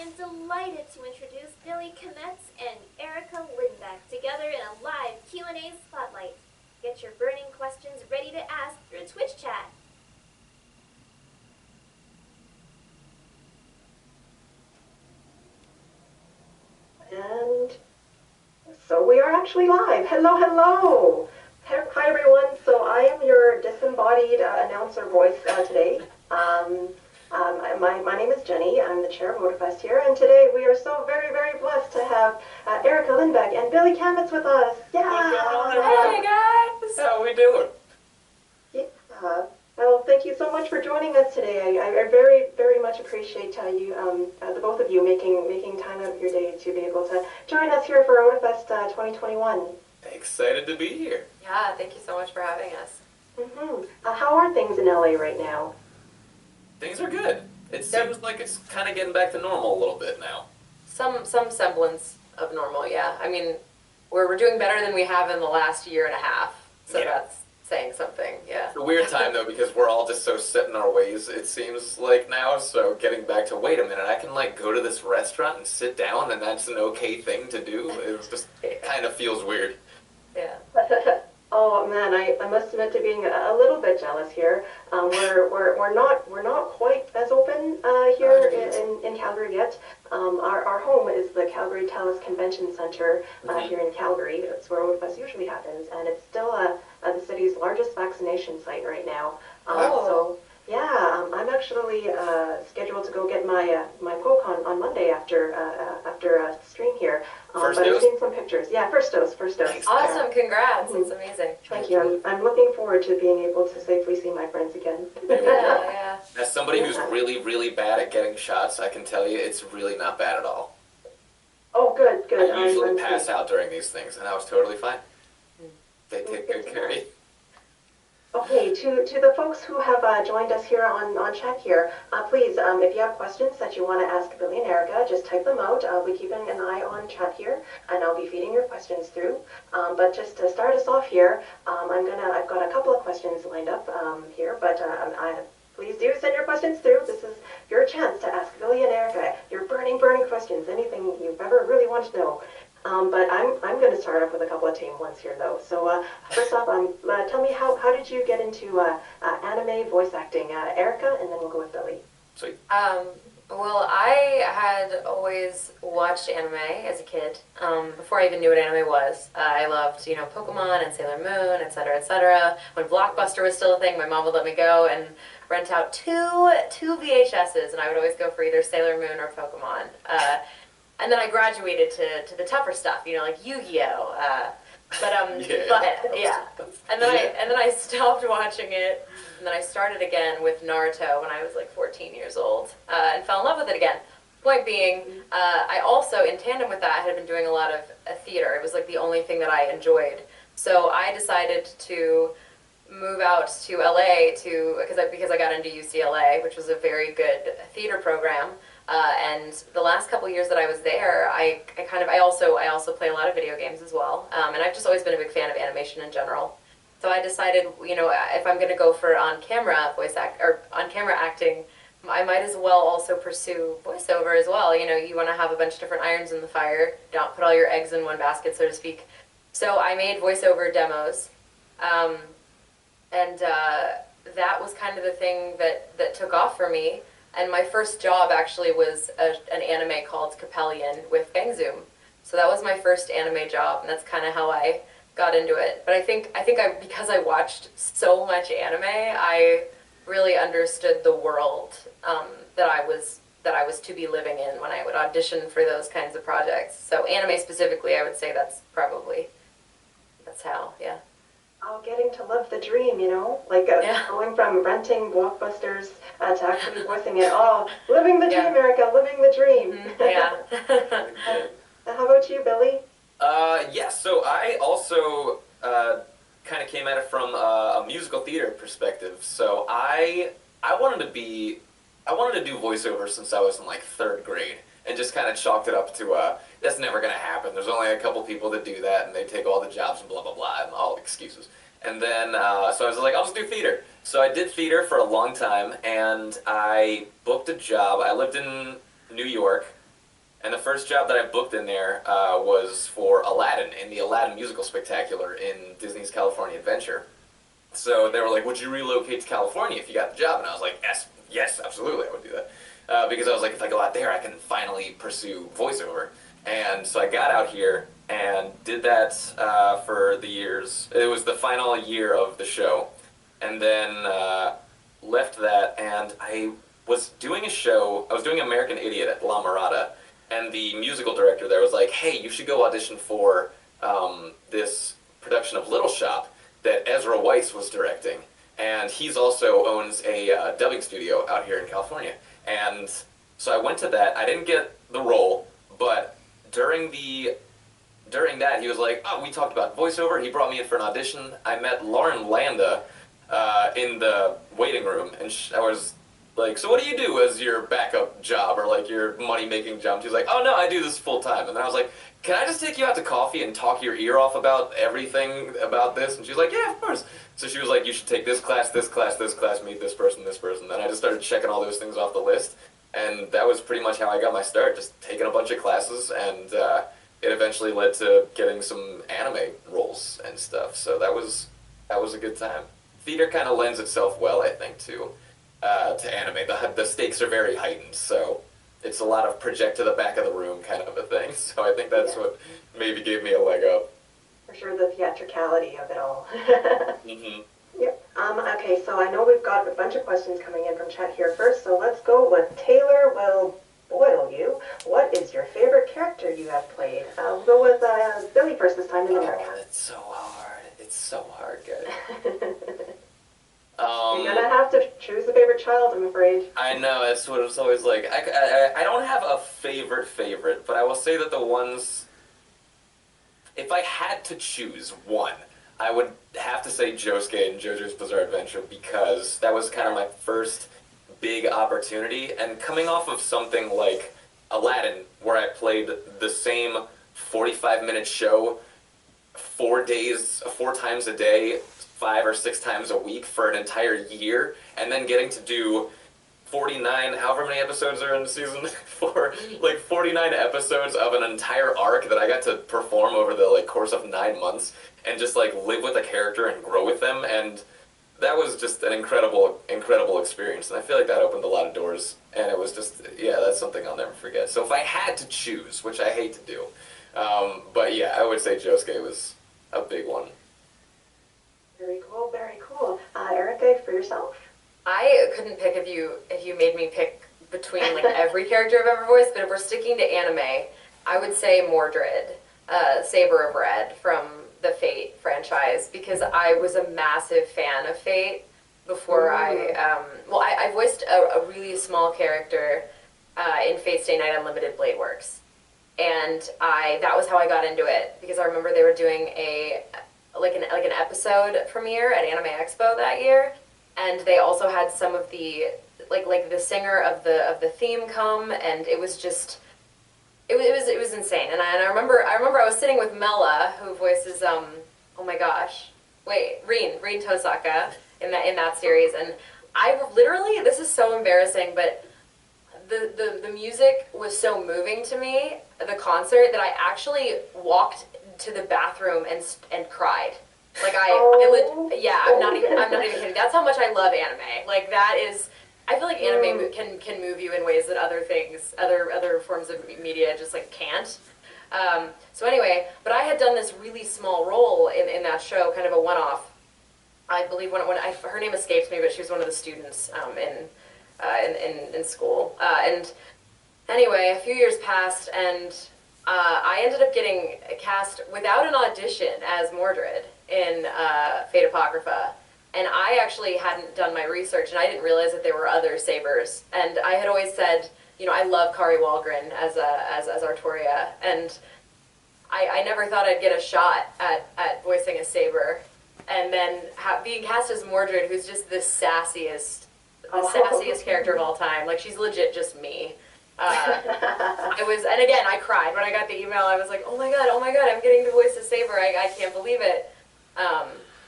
am delighted to introduce Billy Kametz and Erica Lindbeck together in a live Q&A spotlight. Get your burning questions ready to ask through Twitch chat. And so we are actually live. Hello, hello. Hi, everyone. So I am your disembodied announcer voice today. My name is Jenny. I'm the chair of VoterFest here, and today we are so very, very blessed to have Erica Lindbeck and Billy Kametz with us. Yeah. What's going on, Hey guys. How are we doing? Yeah. Well, thank you so much for joining us today. I very, very much appreciate you, the both of you, making time out of your day to be able to join us here for VoterFest 2021. Excited to be here. Yeah, thank you so much for having us. How are things in LA right now? Things are good. It seems like it's kind of getting back to normal a little bit now. Some semblance of normal, yeah. I mean, we're doing better than we have in the last year and a half, so Yeah. that's saying something, yeah. It's a weird time, though, because we're all just so set in our ways, it seems like now, so getting back to, wait a minute, I can, like, go to this restaurant and sit down, and that's an okay thing to do? It just kind of feels weird. Yeah. Oh man, I must admit to being a little bit jealous here. We're not quite as open here in Calgary yet. Our home is the Calgary Talus Convention Center here in Calgary. That's where VoterFest usually happens, and it's still the city's largest vaccination site right now. So yeah, I'm actually scheduled to go get my poke on Monday after a stream here. First but dose? I've seen some pictures. Yeah, first dose. Nice. Awesome, congrats, it's amazing. Thank you. I'm looking forward to being able to safely see my friends again. Yeah. As somebody who's really, really bad at getting shots, I can tell you it's really not bad at all. Oh, good, good. I usually I'm pass out during these things, and I was totally fine. They take good care of you. Okay, to the folks who have joined us here on chat here, please, if you have questions that you want to ask Billy and Erica, just type them out. I'll be keeping an eye on chat here, and I'll be feeding your questions through. But just to start us off here, I've got a couple of questions lined up here, but please do send your questions through. This is your chance to ask Billy and Erica your burning questions, anything you've ever really wanted to know. But I'm going to start off with a couple of tame ones here, though. So first off, tell me how did you get into anime voice acting, Erica, and then we'll go with Billy. Sweet. Well, I had always watched anime as a kid. Before I even knew what anime was, I loved, Pokemon and Sailor Moon, etc., etc. When Blockbuster was still a thing, my mom would let me go and rent out two VHSs, and I would always go for either Sailor Moon or Pokemon. And then I graduated to the tougher stuff, like Yu-Gi-Oh. And then I stopped watching it, and then I started again with Naruto when I was like 14 years old, and fell in love with it again. Point being, I also, in tandem with that, had been doing a lot of theater. It was like the only thing that I enjoyed. So I decided to move out to LA because I got into UCLA, which was a very good theater program. And the last couple years that I was there, I also play a lot of video games as well, and I've just always been a big fan of animation in general. So I decided, if I'm going to go for on-camera acting, I might as well also pursue voiceover as well. You want to have a bunch of different irons in the fire, don't put all your eggs in one basket, so to speak. So I made voiceover demos, and that was kind of the thing that took off for me. And my first job actually was an anime called Capellion with Bang Zoom. So that was my first anime job, and that's kind of how I got into it. But I think because I watched so much anime, I really understood the world that I was to be living in when I would audition for those kinds of projects. So anime specifically, I would say that's how, yeah. Oh, getting to live the dream, going from renting Blockbusters to actually voicing it. Oh, living the dream, Erica, living the dream. Yeah. How about you, Billy? So I also kind of came at it from a musical theater perspective. So I wanted to do voiceover since I was in like 3rd grade, and just kind of chalked it up to that's never going to happen. There's only a couple people that do that, and they take all the jobs and blah blah blah, and all excuses. And then so I was like, I'll just do theater. So I did theater for a long time, and I booked a job. I lived in New York And the first job that I booked in there was for Aladdin in the Aladdin musical spectacular in Disney's California Adventure. So they were like, would you relocate to California if you got the job? And I was like, yes, absolutely, I would do that. Because I was like, if I go out there, I can finally pursue voiceover. And so I got out here and did that for the years. It was the final year of the show. And then left that, and I was doing a show. I was doing American Idiot at La Mirada. And the musical director there was like, hey, you should go audition for this production of Little Shop that Ezra Weiss was directing. And he's also owns a dubbing studio out here in California. And so I went to that. I didn't get the role, but during that, he was like, oh, we talked about voiceover. He brought me in for an audition. I met Lauren Landa in the waiting room, and I was like, so what do you do as your backup job or like your money-making job? She's like, oh no, I do this full time. And then I was like, can I just take you out to coffee and talk your ear off about everything about this? And she's like, yeah, of course. So she was like, you should take this class, this class, this class, meet this person, this person. Then I just started checking all those things off the list. And that was pretty much how I got my start, just taking a bunch of classes, and it eventually led to getting some anime roles and stuff. So that was a good time. Theater kind of lends itself well, I think, to anime. The stakes are very heightened, so it's a lot of project to the back of the room kind of a thing. So I think that's what maybe gave me a leg up. For sure, the theatricality of it all. Mm-hmm. Yep. Okay, so I know we've got a bunch of questions coming in from chat here first, so let's go with Taylor Will Boyle You. What is your favorite character you have played? We'll go with Billy first this time in America. Oh, it's so hard. It's so hard, guys. You're gonna have to choose a favorite child, I'm afraid. I know, that's what it's always like. I don't have a favorite, but I will say that the ones, if I had to choose one, I would have to say Josuke and JoJo's Bizarre Adventure, because that was kind of my first big opportunity, and coming off of something like Aladdin, where I played the same 45-minute show 4 times a day, 5 or 6 times a week for an entire year, and then getting to do 49, however many episodes are in season 4, like 49 episodes of an entire arc that I got to perform over the like course of 9 months, and just like live with a character and grow with them, and that was just an incredible experience, and I feel like that opened a lot of doors, and it was just, yeah, that's something I'll never forget. So if I had to choose, which I hate to do, but yeah, I would say Josuke was a big one. Very cool, very cool. Erica, for yourself? I couldn't pick if you made me pick between like every character I've ever voiced, but if we're sticking to anime, I would say Mordred, Saber of Red from the Fate franchise, because I was a massive fan of Fate before I voiced a really small character in Fate Stay Night Unlimited Blade Works, and that was how I got into it, because I remember they were doing an episode premiere at Anime Expo that year, and they also had some of the like the singer of the theme come, and it was just it was insane. And I remember I was sitting with Mela, who voices oh my gosh, Rin Tosaka in that series, and I literally, this is so embarrassing, but the music was so moving to me, the concert, that I actually walked to the bathroom and cried. Like I'm not even kidding. That's how much I love anime. Like that is, I feel like anime can move you in ways that other forms of media just like can't. So anyway, but I had done this really small role in that show, kind of a one-off. I believe her name escapes me, but she was one of the students in school. And anyway, a few years passed, and I ended up getting cast without an audition as Mordred in Fate Apocrypha. And I actually hadn't done my research, and I didn't realize that there were other Sabers. And I had always said, I love Kari Walgren as Artoria, and I never thought I'd get a shot at voicing a Saber. And then being cast as Mordred, who's just the sassiest character of all time. Like, she's legit just me. And again, I cried when I got the email. I was like, oh my god, I'm getting to voice a Saber. I can't believe it.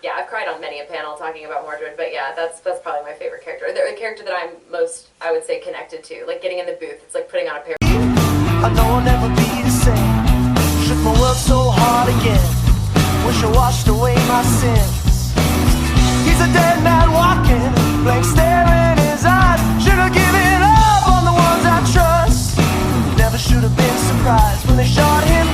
Yeah, I've cried on many a panel talking about Mordred, but yeah, that's probably my favorite character. The character that I'm most, I would say, connected to. Like, getting in the booth, it's like putting on a pair I know I'll never be the same. Shook my world so hard again. Wish I washed away my sins. He's a dead man walking, blank stare in his eyes. Should have given up on the ones I trust. Never should have been surprised when they shot him